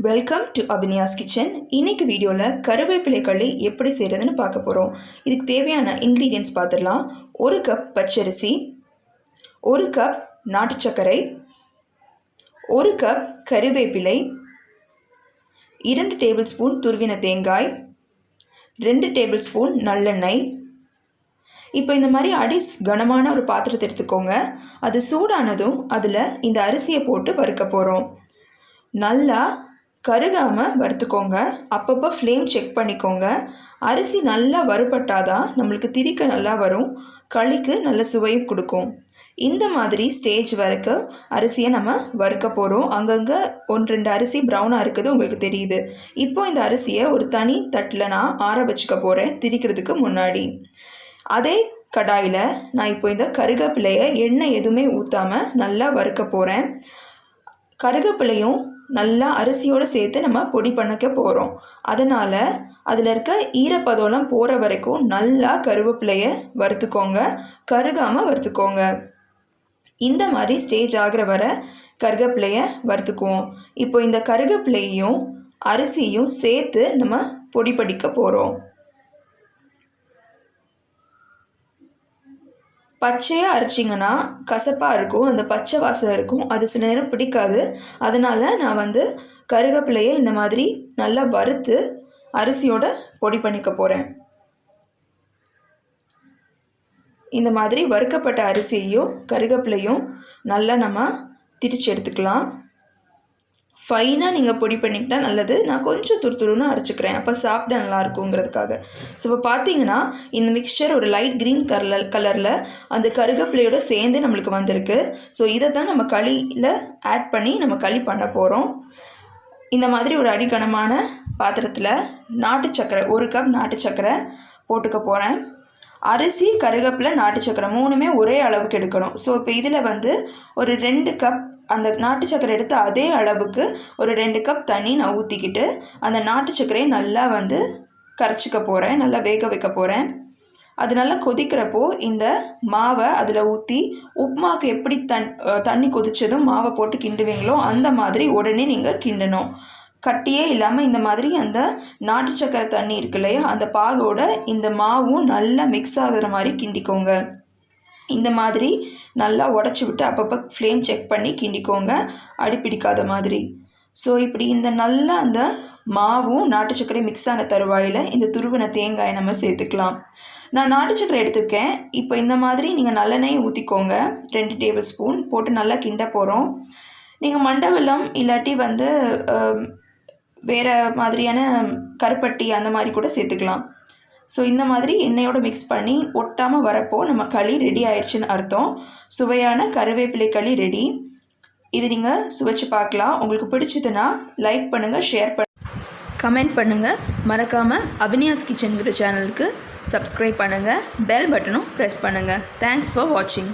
Welcome to அபினியாஸ் kitchen. இன்னைக்கு வீடியோவில் கருவேப்பிலை களி எப்படி செய்கிறதுன்னு பார்க்க போகிறோம். இதுக்கு தேவையான இன்க்ரீடியன்ட்ஸ் பார்த்துடலாம். 1 கப் பச்சரிசி, 1 கப் நாட்டு சர்க்கரை, 1 கப் கருவேப்பிலை, 2 டேபிள் ஸ்பூன் துருவின தேங்காய், 2 டேபிள் ஸ்பூன் நல்லெண்ணெய். இப்போ இந்த மாதிரி கனமான ஒரு பாத்திரத்தை எடுத்துக்கோங்க. அது சூடானதும் அதில் இந்த அரிசியை போட்டு வறுக்க போகிறோம். நல்லா கருகாமல் வறுத்துக்கோங்க. அப்பப்போ ஃப்ளேம் செக் பண்ணிக்கோங்க. அரிசி நல்லா வறுபட்டாதான் நம்மளுக்கு திரிக்க நல்லா வரும், களிக்கு நல்ல சுவையும் கொடுக்கும். இந்த மாதிரி ஸ்டேஜ் வரைக்கும் அரிசியை நம்ம வறுக்க போகிறோம். அங்கங்கே 1-2 அரிசி ப்ரௌனாக இருக்குது, உங்களுக்கு தெரியுது. இப்போ இந்த அரிசியை ஒரு தனி தட்டில் நான் ஆற வச்சுக்க போகிறேன் திரிக்கிறதுக்கு முன்னாடி. அதே கடாயில் நான் இப்போ இந்த கருவேப்பிலையை எண்ணெய் எதுவுமே ஊற்றாமல் நல்லா வறுக்க போகிறேன். கருவேப்பிலையும் நல்லா அரிசியோடு சேர்த்து நம்ம பொடி பண்ணிக்க போகிறோம். அதனால் அதில் இருக்க ஈரப்பதம்லாம் போகிற வரைக்கும் நல்லா கருவேப்பிலையை வறுத்துக்கோங்க, கருகாமல் வறுத்துக்கோங்க. இந்த மாதிரி ஸ்டேஜ் ஆகிற வரை கருவேப்பிலையை வறுத்துக்குவோம். இப்போ இந்த கருவேப்பிலையும் அரிசியும் சேர்த்து நம்ம பொடி படிக்க போகிறோம். பச்சையாக அரைச்சிங்கன்னா கசப்பாக இருக்கும், அந்த பச்சை வாசனை இருக்கும், அது சில நேரம் பிடிக்காது. அதனால் நான் கருவேப்பிலையை இந்த மாதிரி நல்லா வறுத்து அரிசியோட பொடி பண்ணிக்க போகிறேன். இந்த மாதிரி வறுக்கப்பட்ட அரிசியையும் கருவேப்பிலையும் நல்லா நம்ம திரிச்சு எடுத்துக்கலாம். ஃபைனாக நீங்கள் பொடி பண்ணிக்கிட்டால் நல்லது. நான் கொஞ்சம் துருத்துருன்னு அரைச்சிக்கிறேன், அப்போ சாப்பிட நல்லா இருக்குங்கிறதுக்காக. ஸோ இப்போ பார்த்தீங்கன்னா இந்த மிக்சர் ஒரு லைட் க்ரீன் கலரில் அந்த கருவேப்பிலையோடு சேர்ந்து நம்மளுக்கு வந்திருக்கு. ஸோ இதை தான் நம்ம களியில் ஆட் பண்ணி நம்ம களி பண்ண போகிறோம். இந்த மாதிரி ஒரு அடிகனமான பாத்திரத்தில் நாட்டு சர்க்கரை 1 கப் நாட்டு சர்க்கரை போட்டுக்க போகிறேன். அரிசி, கருவேப்பிலை, நாட்டு சர்க்கரை 3மே ஒரே அளவுக்கு எடுக்கணும். ஸோ இப்போ இதில் ஒரு 2 கப் அந்த நாட்டு சர்க்கரை எடுத்து அதே அளவுக்கு ஒரு 2 கப் தண்ணி நான் ஊற்றிக்கிட்டு அந்த நாட்டு சர்க்கரையை நல்லா கரைச்சிக்க போகிறேன், நல்லா வேக வைக்க போகிறேன். அது நல்லா கொதிக்கிறப்போ இந்த மாவை அதில் ஊற்றி உப்புமாவுக்கு எப்படி தண்ணி கொதித்ததும் மாவை போட்டு கிண்டுவீங்களோ அந்த மாதிரி உடனே நீங்கள் கிண்டணும். கட்டியே இல்லாமல் இந்த மாதிரி அந்த நாட்டு சர்க்கரை தண்ணி இருக்கு இல்லையா, அந்த பாகோட இந்த மாவும் நல்லா மிக்ஸ் ஆகிற மாதிரி கிண்டிக்கோங்க. இந்த மாதிரி நல்லா உடச்சி விட்டு அப்பப்போ ஃப்ளேம் செக் பண்ணி கிண்டிக்கோங்க, அடிப்பிடிக்காத மாதிரி. ஸோ இப்படி இந்த நல்லா அந்த மாவும் நாட்டு சர்க்கரை மிக்ஸ் ஆன தருவாயில் இந்த துருவின தேங்காயை நம்ம சேர்த்துக்கலாம். நான் நாட்டு சர்க்கரை எடுத்துருக்கேன். இப்போ இந்த மாதிரி நீங்கள் நல்லெண்ணெயை ஊற்றிக்கோங்க, 2 டேபிள் ஸ்பூன் போட்டு நல்லா கிண்ட போகிறோம். நீங்கள் மண்டை வெல்லம் இல்லாட்டி வேறு மாதிரியான கருப்பட்டி அந்த மாதிரி கூட சேர்த்துக்கலாம். ஸோ இந்த மாதிரி எண்ணெயோடு மிக்ஸ் பண்ணி ஒட்டாமல் வரப்போ நம்ம களி ரெடி ஆயிடுச்சுன்னு அர்த்தம். சுவையான கருவேப்பிலை களி ரெடி. இது நீங்கள் சுவைச்சு பார்க்கலாம். உங்களுக்கு பிடிச்சதுன்னா லைக் பண்ணுங்கள், ஷேர் கமெண்ட் பண்ணுங்கள். மறக்காமல் அபினியாஸ் கிச்சன்கிற சேனலுக்கு சப்ஸ்கிரைப் பண்ணுங்கள், பெல் பட்டனும் ப்ரெஸ் பண்ணுங்கள். தேங்க்ஸ் ஃபார் வாட்சிங்.